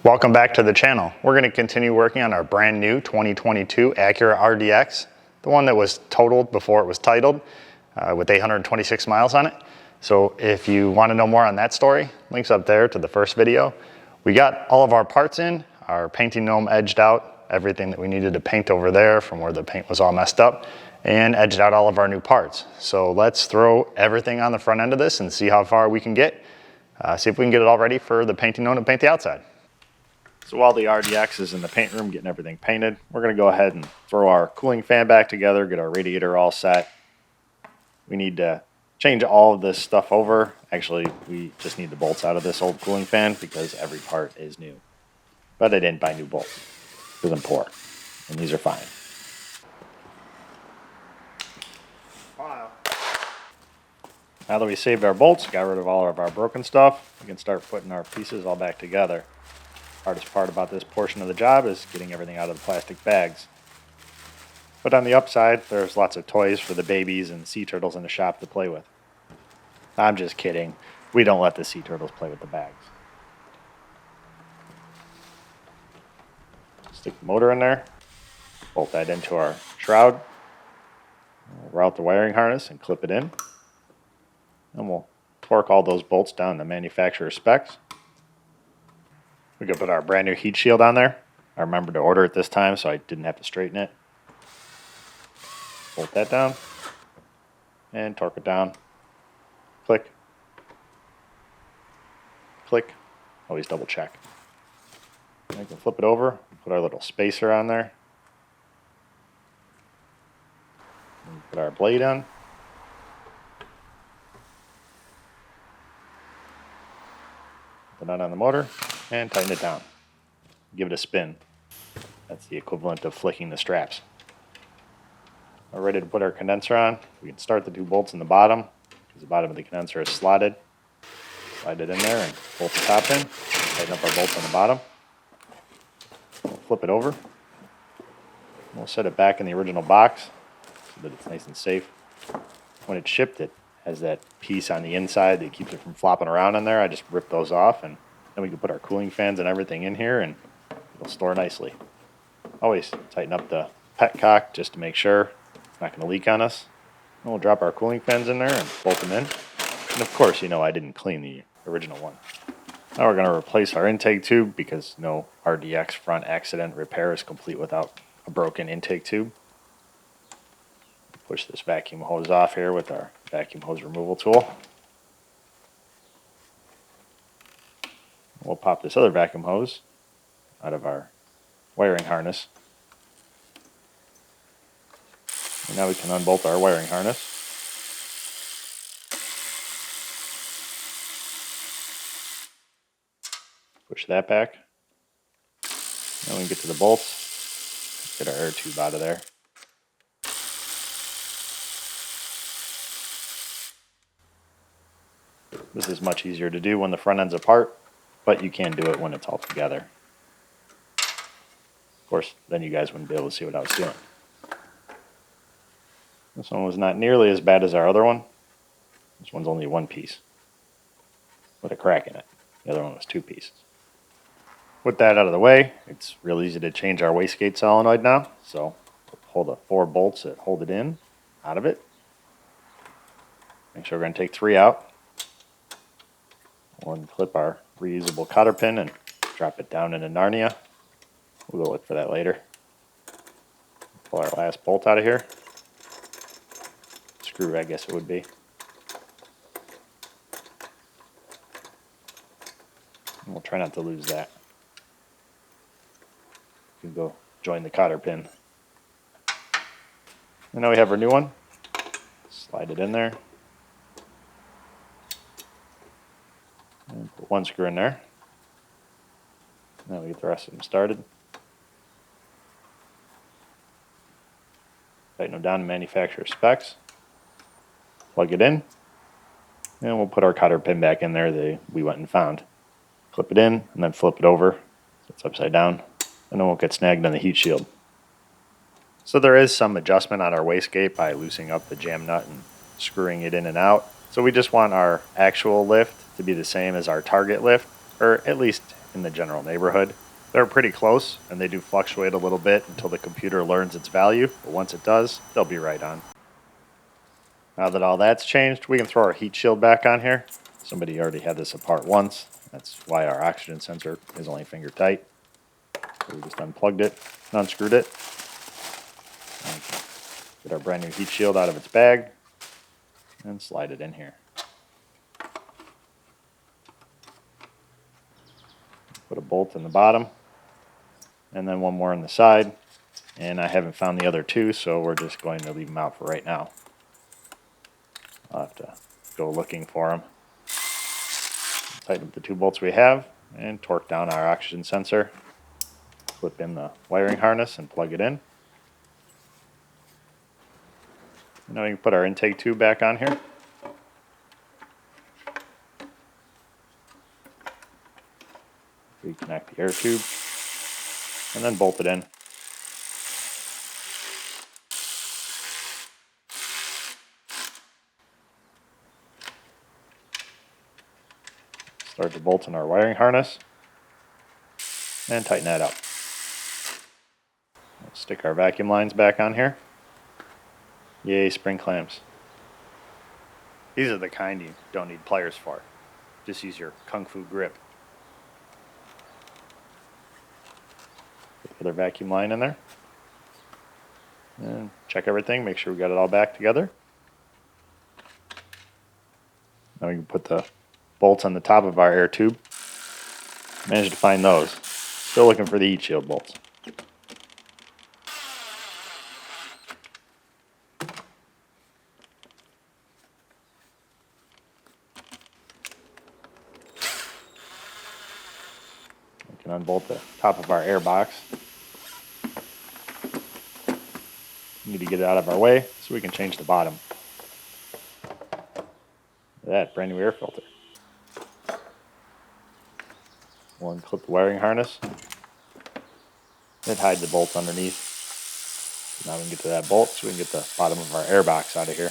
Welcome back to the channel. We're going to continue working on our brand new 2022 Acura RDX, the one that was totaled before it was titled, with 826 miles on it. So if you want to know more on that story, links up there to the first video. We got all of our parts in, our painting gnome edged out, everything that we needed to paint over there from where the paint was all messed up, and edged out all of our new parts. So let's throw everything on the front end of this and see how far we can get. See if we can get it all ready for the painting gnome to paint the outside. So while the RDX is in the paint room getting everything painted, we're going to go ahead and throw our cooling fan back together, get our radiator all set. We need to change all of this stuff over. Actually, we just need the bolts out of this old cooling fan because every part is new. But I didn't buy new bolts because I'm poor, and these are fine. Wow. Now that we saved our bolts, got rid of all of our broken stuff, we can start putting our pieces all back together. Hardest part about this portion of the job is getting everything out of the plastic bags. But on the upside, there's lots of toys for the babies and sea turtles in the shop to play with. I'm just kidding. We don't let the sea turtles play with the bags. Stick the motor in there, bolt that into our shroud, we'll route the wiring harness and clip it in. And we'll torque all those bolts down to manufacturer specs. We could put our brand new heat shield on there. I remembered to order it this time so I didn't have to straighten it. Bolt that down and torque it down. Click. Click. Always double check. And we can flip it over, put our little spacer on there. And put our blade on. Put that on the motor and tighten it down. Give it a spin. That's the equivalent of flicking the straps. We're ready to put our condenser on. We can start the two bolts in the bottom because the bottom of the condenser is slotted. Slide it in there and bolt the top in. Tighten up our bolts on the bottom. We'll flip it over. We'll set it back in the original box so that it's nice and safe. When it's shipped, it has that piece on the inside that keeps it from flopping around in there. I just rip those off, and then we can put our cooling fans and everything in here, and it'll store nicely. Always tighten up the petcock just to make sure it's not going to leak on us. And we'll drop our cooling fans in there and bolt them in. And of course, you know I didn't clean the original one. Now we're going to replace our intake tube because no RDX front accident repair is complete without a broken intake tube. Push this vacuum hose off here with our vacuum hose removal tool. We'll pop this other vacuum hose out of our wiring harness. And now we can unbolt our wiring harness. Push that back. Now we can get to the bolts. Get our air tube out of there. This is much easier to do when the front end's apart, but you can do it when it's all together. Of course, then you guys wouldn't be able to see what I was doing. This one was not nearly as bad as our other one. This one's only one piece with a crack in it. The other one was two pieces. With that out of the way, it's real easy to change our wastegate solenoid now. So we'll pull the 4 bolts that hold it in out of it. Make sure we're going to take 3 out. We'll unclip our reusable cotter pin and drop it down into Narnia. We'll go look for that later. Pull our last bolt out of here. Screw, I guess it would be. And we'll try not to lose that. We can go join the cotter pin. And now we have our new one. Slide it in there. And put 1 screw in there. Now we get the rest of them started. Tighten them down to manufacturer specs. Plug it in. And we'll put our cotter pin back in there that we went and found. Clip it in and then flip it over so it's upside down. And it won't get snagged on the heat shield. So there is some adjustment on our wastegate by loosening up the jam nut and screwing it in and out. So we just want our actual lift to be the same as our target lift, or at least in the general neighborhood. They're pretty close, and they do fluctuate a little bit until the computer learns its value, but once it does, they'll be right on. Now that all that's changed, we can throw our heat shield back on here. Somebody already had this apart once. That's why our oxygen sensor is only finger tight. So we just unplugged it and unscrewed it. Get our brand new heat shield out of its bag and slide it in here. Put a bolt in the bottom and then one more on the side. And I haven't found the other two, so we're just going to leave them out for right now. I'll have to go looking for them. Tighten up the 2 bolts we have and torque down our oxygen sensor. Clip in the wiring harness and plug it in. Now we can put our intake tube back on here. Reconnect the air tube and then bolt it in. Start the bolts in our wiring harness and tighten that up. Let's stick our vacuum lines back on here. Yay, spring clamps. These are the kind you don't need pliers for. Just use your kung fu grip. Put the other vacuum line in there. And check everything, make sure we got it all back together. Now we can put the bolts on the top of our air tube. Managed to find those. Still looking for the heat shield bolts. We can unbolt the top of our air box. We need to get it out of our way so we can change the bottom. Look at that, brand new air filter. We'll unclip the wiring harness and hide the bolts underneath. Now we can get to that bolt so we can get the bottom of our air box out of here.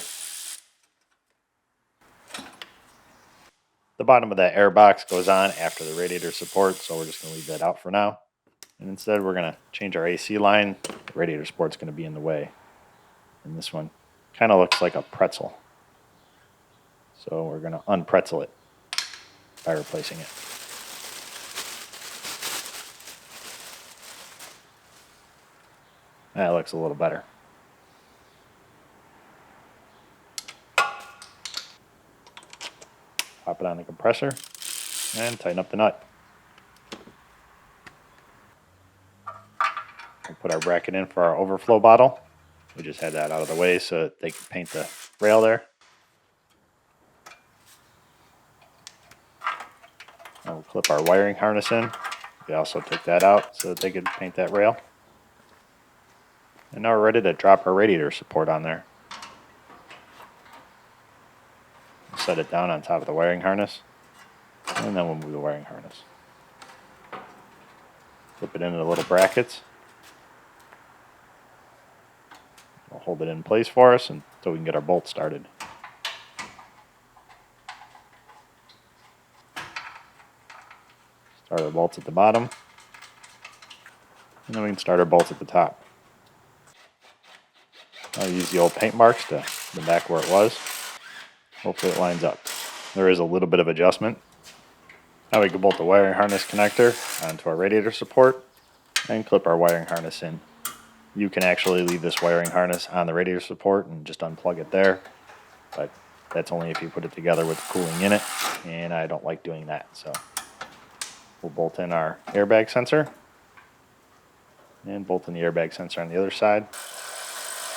The bottom of that air box goes on after the radiator support, so we're just going to leave that out for now. And instead we're going to change our AC line. The radiator support's going to be in the way. And this one kind of looks like a pretzel. So we're going to unpretzel it by replacing it. That looks a little better. Pop it on the compressor and tighten up the nut. We'll put our bracket in for our overflow bottle. We just had that out of the way so that they can paint the rail there. Now we'll clip our wiring harness in. We also took that out so that they could paint that rail. And now we're ready to drop our radiator support on there. We'll set it down on top of the wiring harness, and then we'll move the wiring harness. Flip it into the little brackets. We'll hold it in place for us until we can get our bolt started. Start our bolts at the bottom, and then we can start our bolts at the top. I'll use the old paint marks to the back where it was. Hopefully it lines up. There is a little bit of adjustment. Now we can bolt the wiring harness connector onto our radiator support and clip our wiring harness in. You can actually leave this wiring harness on the radiator support and just unplug it there, but that's only if you put it together with the cooling in it, and I don't like doing that. So we'll bolt in our airbag sensor and bolt in the airbag sensor on the other side.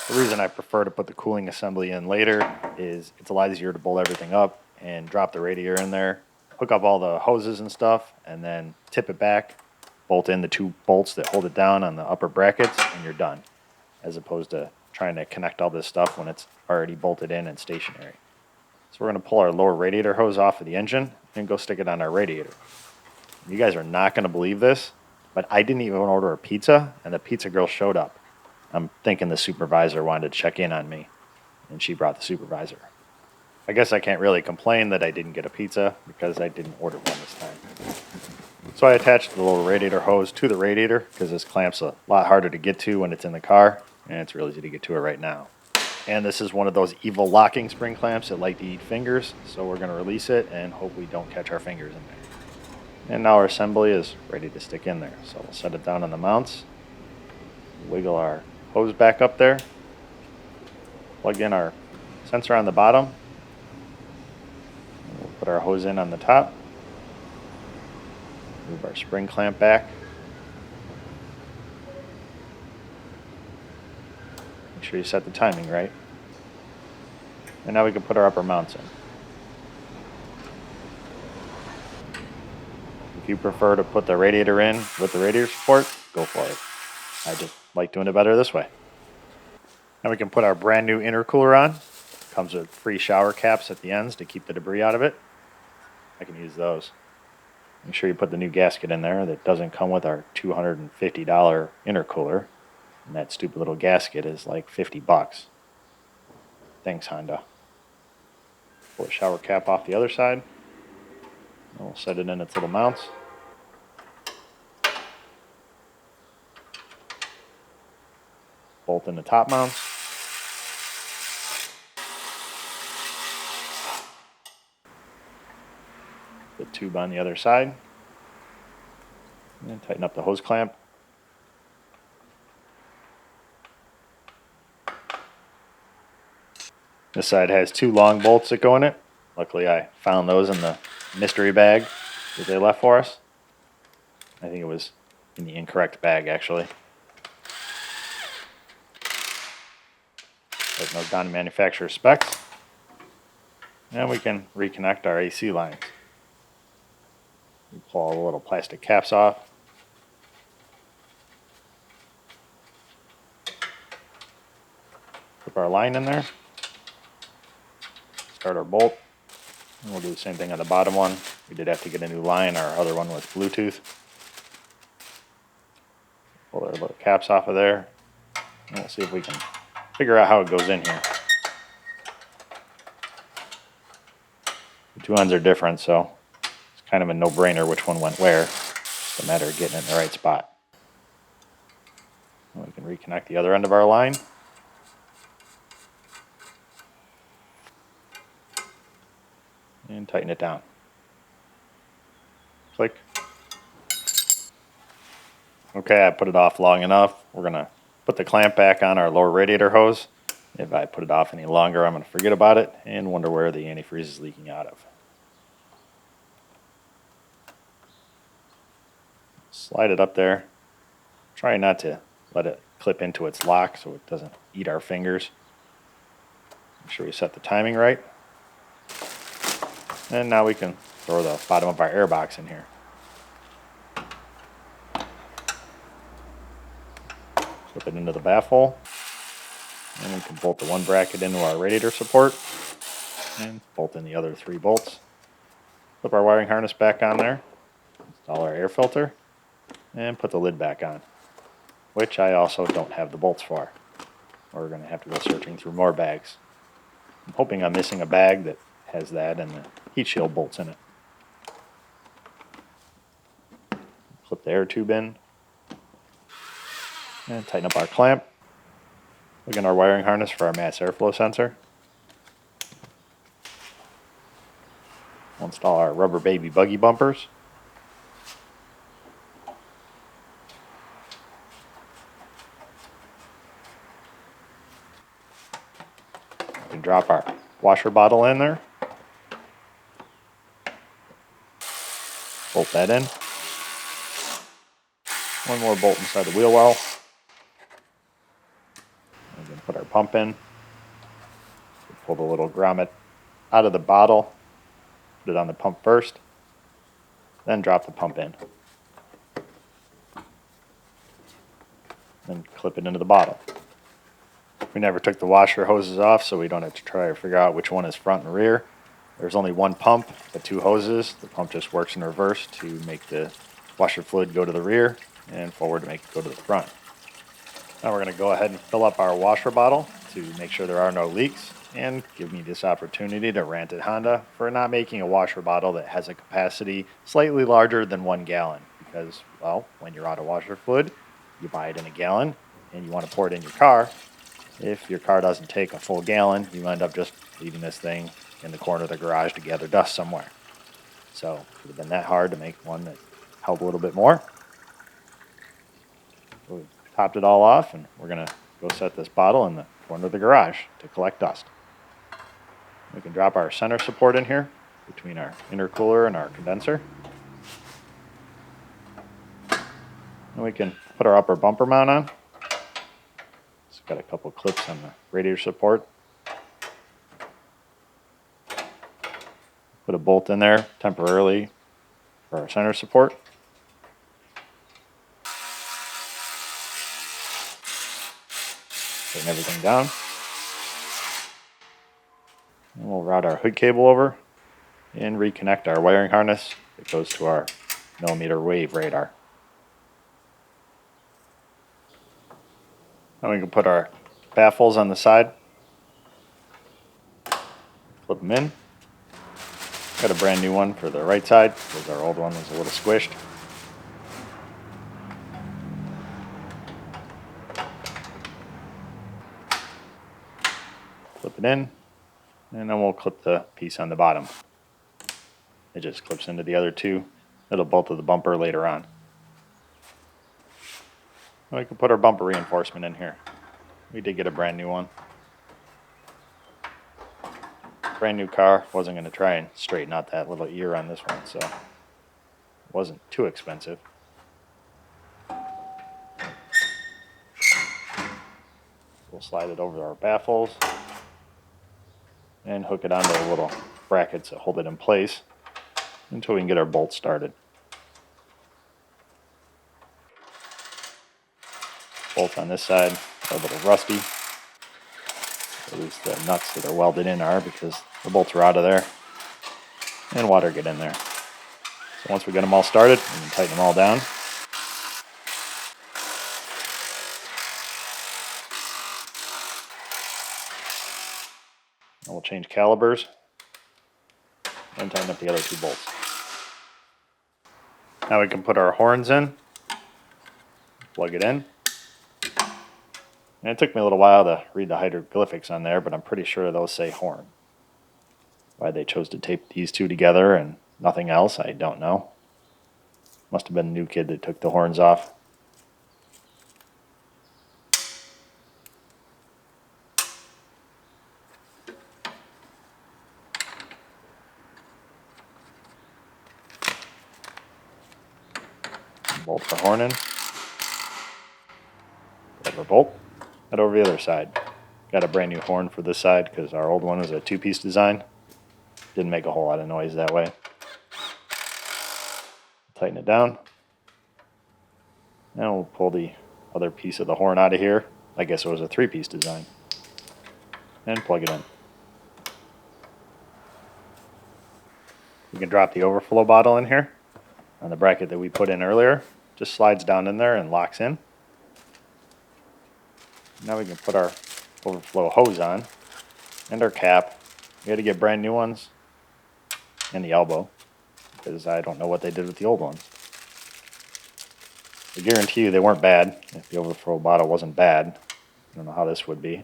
The reason I prefer to put the cooling assembly in later is it's a lot easier to bolt everything up and drop the radiator in there, hook up all the hoses and stuff, and then tip it back, bolt in the 2 bolts that hold it down on the upper brackets, and you're done, as opposed to trying to connect all this stuff when it's already bolted in and stationary. So we're going to pull our lower radiator hose off of the engine and go stick it on our radiator. You guys are not going to believe this, but I didn't even order a pizza, and the pizza girl showed up. I'm thinking the supervisor wanted to check in on me, and she brought the supervisor. I guess I can't really complain that I didn't get a pizza because I didn't order one this time. So I attached the little radiator hose to the radiator because this clamp's a lot harder to get to when it's in the car, and it's really easy to get to it right now. And this is one of those evil locking spring clamps that like to eat fingers, so we're going to release it and hope we don't catch our fingers in there. And now our assembly is ready to stick in there. So we'll set it down on the mounts, wiggle our hose back up there, plug in our sensor on the bottom, and we'll put our hose in on the top, move our spring clamp back, make sure you set the timing right, and now we can put our upper mounts in. If you prefer to put the radiator in with the radiator support, go for it. I just like doing it better this way. Now we can put our brand new intercooler on. Comes with free shower caps at the ends to keep the debris out of it. I can use those. Make sure you put the new gasket in there that doesn't come with our $250 intercooler. And that stupid little gasket is like 50 bucks. Thanks, Honda. Pull the shower cap off the other side. And we'll set it in its little mounts. Bolt in the top mounts. The tube on the other side. And then tighten up the hose clamp. This side has 2 long bolts that go in it. Luckily I found those in the mystery bag that they left for us. I think it was in the incorrect bag actually. But no down to manufacturer specs. And we can reconnect our AC lines. We pull all the little plastic caps off. Put our line in there. Start our bolt. And we'll do the same thing on the bottom one. We did have to get a new line. Our other one was Bluetooth. Pull our little caps off of there. And we'll see if we can figure out how it goes in here. The 2 ends are different, so it's kind of a no-brainer which one went where. It's just a matter of getting it in the right spot. And we can reconnect the other end of our line. And tighten it down. Click. Okay, I put it off long enough. We're going to put the clamp back on our lower radiator hose. If I put it off any longer, I'm going to forget about it and wonder where the antifreeze is leaking out of. Slide it up there. Try not to let it clip into its lock so it doesn't eat our fingers. Make sure we set the timing right. And now we can throw the bottom of our air box in here. Slip it into the baffle. And we can bolt the one bracket into our radiator support. And bolt in the other 3 bolts. Flip our wiring harness back on there. Install our air filter. And put the lid back on. Which I also don't have the bolts for. We're going to have to go searching through more bags. I'm hoping I'm missing a bag that has that and the heat shield bolts in it. Flip the air tube in and tighten up our clamp. Plug in our wiring harness for our mass airflow sensor. We'll install our rubber baby buggy bumpers. We can drop our washer bottle in there. Bolt that in. One more bolt inside the wheel well. And then put our pump in. Pull the little grommet out of the bottle. Put it on the pump first. Then drop the pump in. Then clip it into the bottle. We never took the washer hoses off, so we don't have to try to figure out which one is front and rear. There's only one pump, but 2 hoses. The pump just works in reverse to make the washer fluid go to the rear and forward to make it go to the front. Now we're going to go ahead and fill up our washer bottle to make sure there are no leaks. and give me this opportunity to rant at Honda for not making a washer bottle that has a capacity slightly larger than 1 gallon. Because, well, when you're out of washer fluid, you buy it in a gallon and you want to pour it in your car. If your car doesn't take a full gallon, you end up just leaving this thing in the corner of the garage to gather dust somewhere. So it would have been that hard to make one that held a little bit more. We topped it all off, and we're going to go set this bottle in the corner of the garage to collect dust. We can drop our center support in here between our intercooler and our condenser. And we can put our upper bumper mount on. It's got a couple clips on the radiator support. Put a bolt in there temporarily for our center support. Tighten everything down. And we'll route our hood cable over and reconnect our wiring harness that goes to our millimeter wave radar. Now we can put our baffles on the side, flip them in. Got a brand new one for the right side because our old one was a little squished. Flip it in, and then we'll clip the piece on the bottom. It just clips into the other two. It'll bolt to the bumper later on. We can put our bumper reinforcement in here. We did get a brand new one. Brand new car. Wasn't going to try and straighten out that little ear on this one, so it wasn't too expensive. We'll slide it over our baffles and hook it onto the little brackets that hold it in place until we can get our bolts started. Bolt on this side are a little rusty. At least the nuts that are welded in are, because the bolts are out of there and water get in there. So once we get them all started, we can tighten them all down. And we'll change calibers and tighten up the other two bolts. Now we can put our horns in, plug it in. And it took me a little while to read the hieroglyphics on there, but I'm pretty sure those say horn. Why they chose to tape these two together and nothing else, I don't know. Must have been a new kid that took the horns off. Bolt the horn in. Rubber bolt. Head over the other side. Got a brand new horn for this side because our old one was a two-piece design. Didn't make a whole lot of noise that way. Tighten it down. Now we'll pull the other piece of the horn out of here. I guess it was a three-piece design. And plug it in. We can drop the overflow bottle in here on the bracket that we put in earlier. Just slides down in there and locks in. Now we can put our overflow hose on and our cap. We had to get brand new ones and the elbow because I don't know what they did with the old ones. I guarantee you they weren't bad. If the overflow bottle wasn't bad, I don't know how this would be.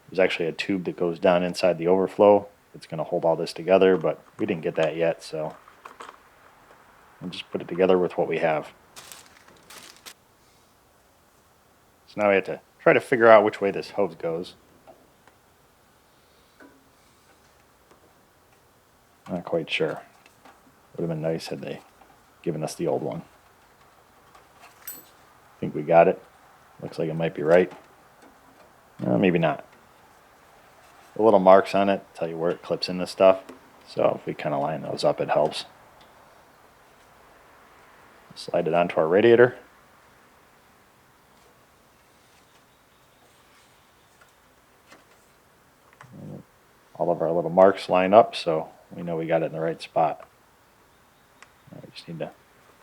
There's actually a tube that goes down inside the overflow. It's going to hold all this together, but we didn't get that yet, so we'll just put it together with what we have. So now we have to try to figure out which way this hose goes. Not quite sure. Would have been nice had they given us the old one. I think we got it. Looks like it might be right. Maybe not. The little marks on it tell you where it clips into stuff. So if we kind of line those up, it helps. Slide it onto our radiator. All of our little marks line up, so we know we got it in the right spot. We just need to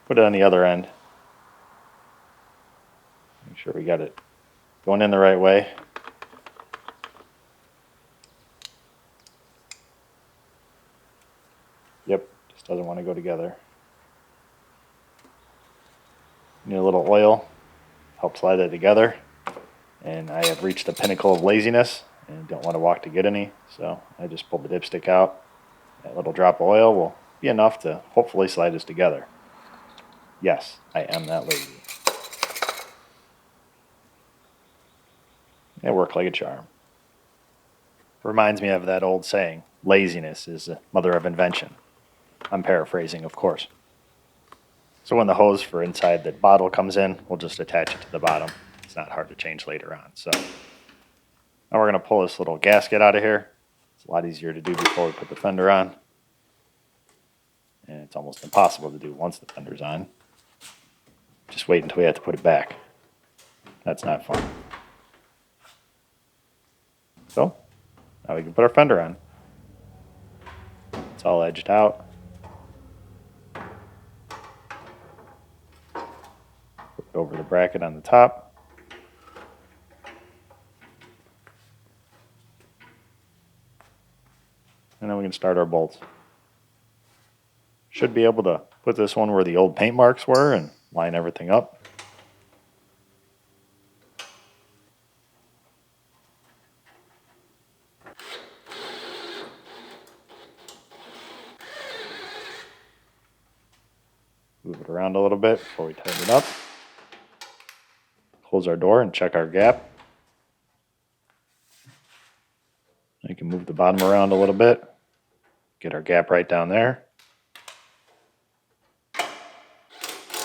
put it on the other end. Make sure we got it going in the right way. Doesn't want to go together. Need a little oil, help slide it together. And I have reached the pinnacle of laziness and don't want to walk to get any, so I just pulled the dipstick out. That little drop of oil will be enough to hopefully slide this together. Yes, I am that lazy. It worked like a charm. Reminds me of that old saying, laziness is the mother of invention. I'm paraphrasing, of course. So when the hose for inside the bottle comes in, we'll just attach it to the bottom. It's not hard to change later on. So now we're going to pull this little gasket out of here. It's a lot easier to do before we put the fender on. And it's almost impossible to do once the fender's on. Just wait until we have to put it back. That's not fun. So now we can put our fender on. It's all edged out. Put it over the bracket on the top. And then we can start our bolts. Should be able to put this one where the old paint marks were and line everything up. Move it around a little bit before we tighten it up. Close our door and check our gap. You can move the bottom around a little bit. Get our gap right down there.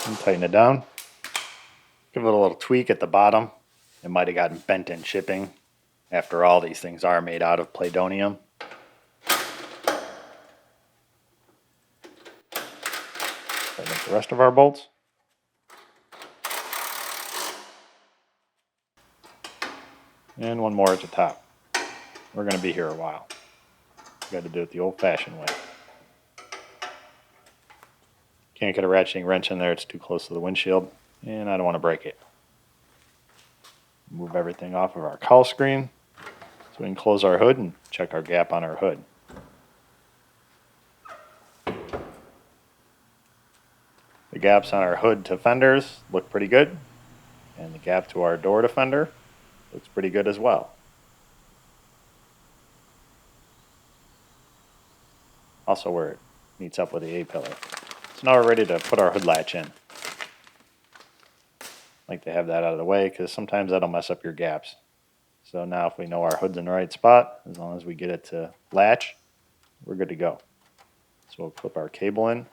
And tighten it down. Give it a little tweak at the bottom. It might have gotten bent in shipping. After all, these things are made out of palladium. Tighten up the rest of our bolts. And one more at the top. We're going to be here a while. Got to do it the old-fashioned way. Can't get a ratcheting wrench in there, it's too close to the windshield, and I don't want to break it. Move everything off of our cowl screen so we can close our hood and check our gap on our hood. The gaps on our hood to fenders look pretty good, and the gap to our door to fender looks pretty good as well. Also where it meets up with the A-pillar. So now we're ready to put our hood latch in. Like to have that out of the way because sometimes that'll mess up your gaps. So now if we know our hood's in the right spot, as long as we get it to latch, we're good to go. So we'll clip our cable in.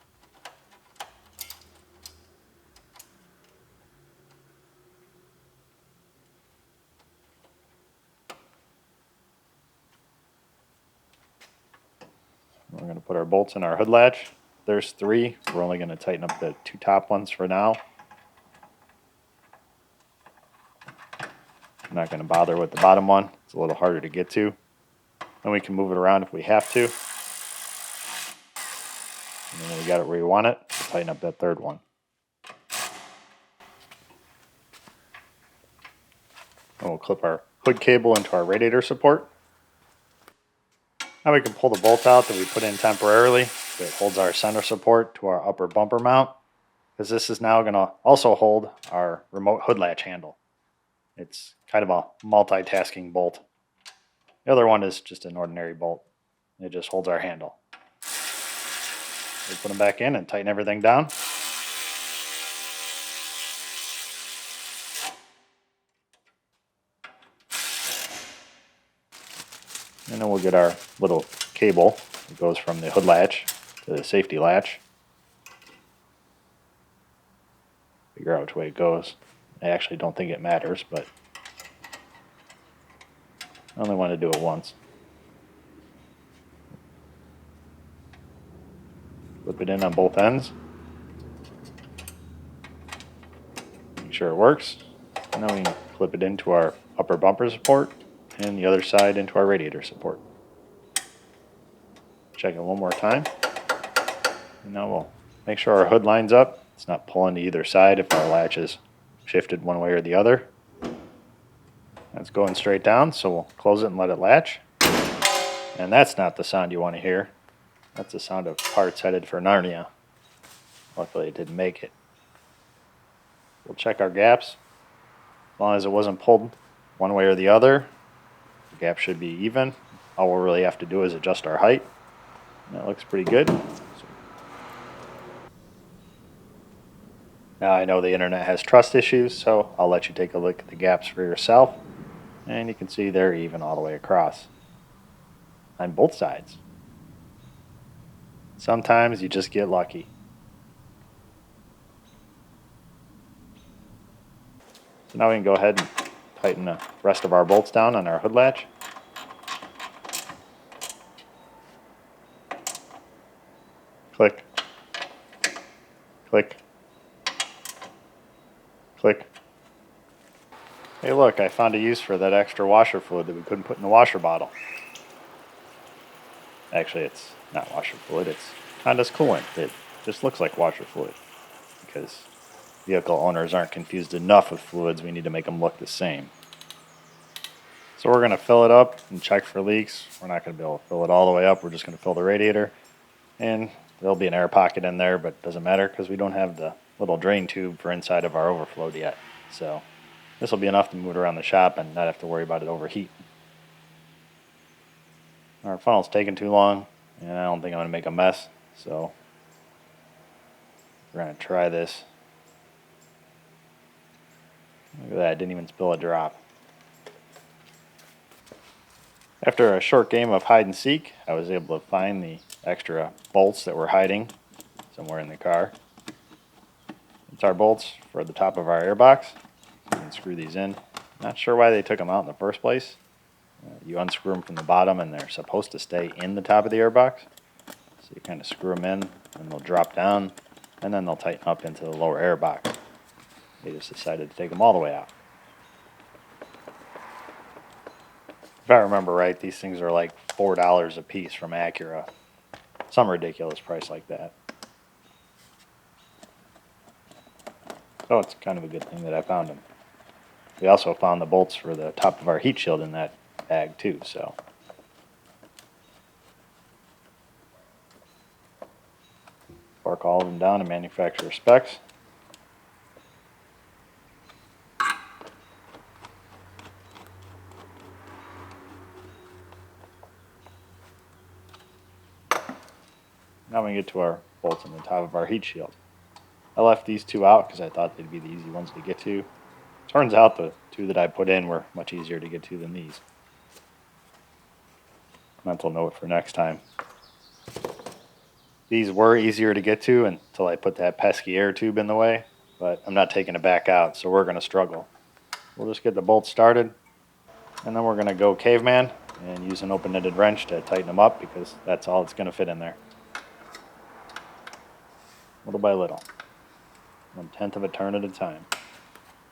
We're going to put our bolts in our hood latch. There's 3. We're only going to tighten up the 2 top ones for now. I'm not going to bother with the bottom one. It's a little harder to get to. Then we can move it around if we have to. And then when we got it where we want it, we'll tighten up that 3rd one. And we'll clip our hood cable into our radiator support. Now we can pull the bolt out that we put in temporarily that holds our center support to our upper bumper mount, because this is now going to also hold our remote hood latch handle. It's kind of a multitasking bolt. The other one is just an ordinary bolt. It just holds our handle. We put them back in and tighten everything down. And then we'll get our little cable that goes from the hood latch to the safety latch. Figure out which way it goes. I actually don't think it matters, but I only want to do it once. Flip it in on both ends. Make sure it works. And then we can clip it into our upper bumper support and the other side into our radiator support. Check it one more time. And now we'll make sure our hood lines up. It's not pulling to either side if our latch is shifted one way or the other. That's going straight down, so we'll close it and let it latch. And that's not the sound you want to hear. That's the sound of parts headed for Narnia. Luckily it didn't make it. We'll check our gaps. As long as it wasn't pulled one way or the other, the gap should be even. All we'll really have to do is adjust our height. And that looks pretty good. Now I know the internet has trust issues, so I'll let you take a look at the gaps for yourself. And you can see they're even all the way across on both sides. Sometimes you just get lucky. So now we can go ahead and tighten the rest of our bolts down on our hood latch. Click, click, click. Hey look, I found a use for that extra washer fluid that we couldn't put in the washer bottle. Actually, it's not washer fluid, it's Honda's coolant. It just looks like washer fluid because vehicle owners aren't confused enough with fluids. We need to make them look the same. So we're going to fill it up and check for leaks. We're not going to be able to fill it all the way up. We're just going to fill the radiator. And there'll be an air pocket in there, but it doesn't matter because we don't have the little drain tube for inside of our overflow yet. So this will be enough to move it around the shop and not have to worry about it overheating. Our funnel's taking too long, and I don't think I'm going to make a mess. So we're going to try this. Look at that, I didn't even spill a drop. After a short game of hide and seek, I was able to find the extra bolts that were hiding somewhere in the car. It's our bolts for the top of our airbox. You can screw these in. Not sure why they took them out in the first place. You unscrew them from the bottom and they're supposed to stay in the top of the airbox. So you kind of screw them in and they'll drop down and then they'll tighten up into the lower airbox. They just decided to take them all the way out. If I remember right, these things are like $4 a piece from Acura. Some ridiculous price like that. So it's kind of a good thing that I found them. We also found the bolts for the top of our heat shield in that bag too, so. Mark all of them down to manufacturer specs. Now we can get to our bolts on the top of our heat shield. I left these two out because I thought they'd be the easy ones to get to. Turns out the two that I put in were much easier to get to than these. Mental note for next time. These were easier to get to until I put that pesky air tube in the way, but I'm not taking it back out, so we're going to struggle. We'll just get the bolts started, and then we're going to go caveman and use an open-ended wrench to tighten them up because that's all that's going to fit in there. Little by little. 1/10 of a turn at a time.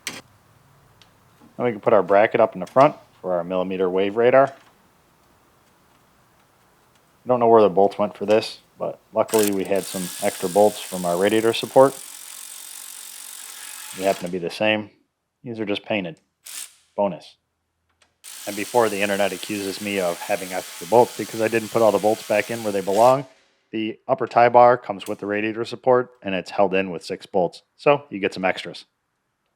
Then we can put our bracket up in the front for our millimeter wave radar. I don't know where the bolts went for this, but luckily we had some extra bolts from our radiator support. They happen to be the same. These are just painted. Bonus. And before the internet accuses me of having extra bolts because I didn't put all the bolts back in where they belong, the upper tie bar comes with the radiator support and it's held in with 6 bolts. So you get some extras.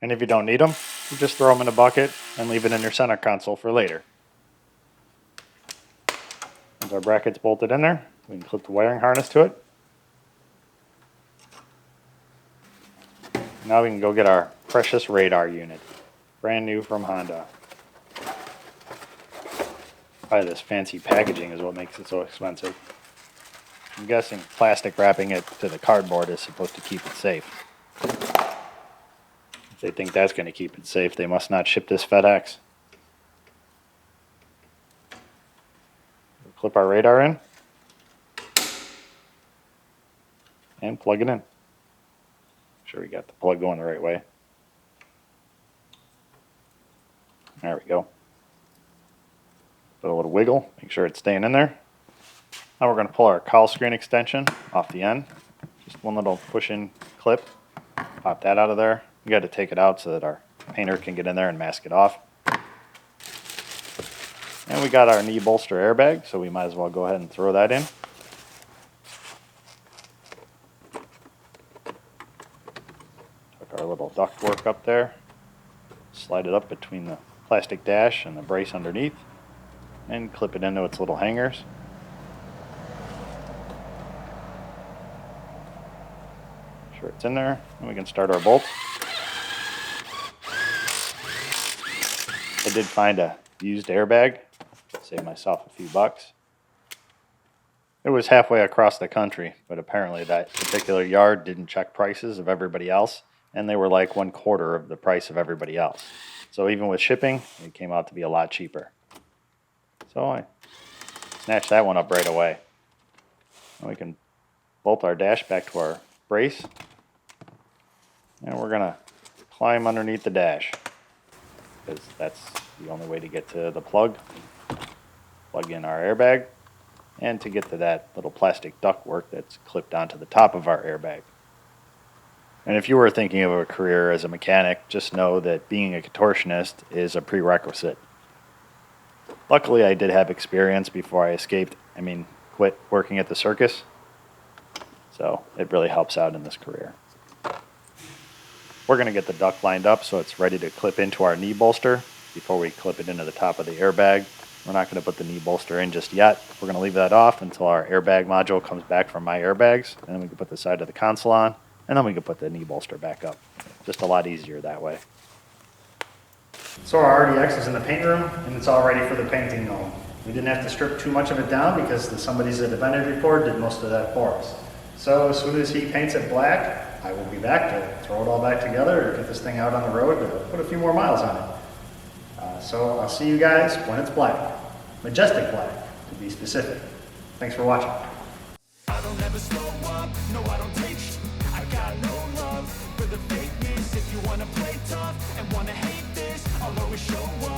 And if you don't need them, you just throw them in a bucket and leave it in your center console for later. Once our bracket's bolted in there, we can clip the wiring harness to it. Now we can go get our precious radar unit. Brand new from Honda. Probably this fancy packaging is what makes it so expensive. I'm guessing plastic wrapping it to the cardboard is supposed to keep it safe. If they think that's going to keep it safe, they must not ship this FedEx. We'll clip our radar in and plug it in. Make sure we got the plug going the right way. There we go. Put a little wiggle, make sure it's staying in there. Now we're going to pull our cowl screen extension off the end. Just one little push-in clip. Pop that out of there. You got to take it out so that our painter can get in there and mask it off. And we got our knee bolster airbag, so we might as well go ahead and throw that in. hook up there, slide it up between the plastic dash and the brace underneath, and clip it into its little hangers. Make sure it's in there, and we can start our bolts. I did find a used airbag, saved myself a few bucks. It was halfway across the country, but apparently that particular yard didn't check prices of everybody else, and they were like 1/4 of the price of everybody else. So even with shipping, it came out to be a lot cheaper. So I snatched that one up right away. And we can bolt our dash back to our brace, and we're gonna climb underneath the dash, because that's the only way to get to the plug in our airbag, and to get to that little plastic ductwork that's clipped onto the top of our airbag. And if you were thinking of a career as a mechanic, just know that being a contortionist is a prerequisite. Luckily, I did have experience before I quit working at the circus, so it really helps out in this career. We're going to get the duct lined up so it's ready to clip into our knee bolster before we clip it into the top of the airbag. We're not going to put the knee bolster in just yet. We're going to leave that off until our airbag module comes back from My Airbags, and then we can put the side of the console on, and then we can put the knee bolster back up. Just a lot easier that way. So our RDX is in the paint room, and it's all ready for the painting now. We didn't have to strip too much of it down because somebody's that invented before did most of that for us. So as soon as he paints it black, I will be back to throw it all back together and get this thing out on the road to put a few more miles on it. So I'll see you guys when it's black. Majestic black, to be specific. Thanks for watching. I don't ever slow up, no I don't take sh**. I got no love for the fakeness. If you wanna play tough and wanna hate this, I'll always show up.